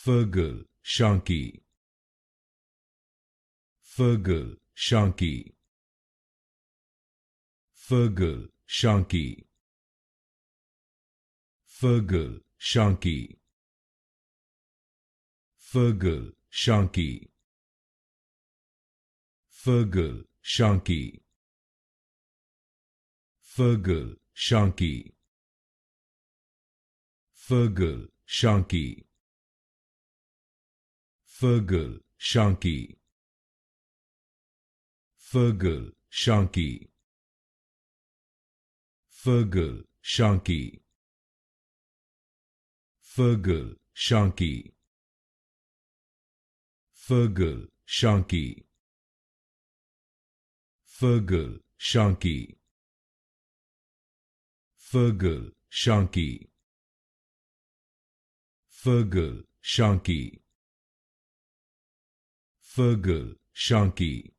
Feargal Sharkey, Feargal Sharkey, Feargal Sharkey, Feargal Sharkey, Feargal Sharkey, Feargal Sharkey, Feargal Sharkey, Feargal Sharkey, Feargal Sharkey, Feargal Sharkey, Feargal Sharkey, Feargal Sharkey, Feargal Sharkey, Feargal Sharkey, Feargal Sharkey, Feargal Sharkey, Feargal Sharkey,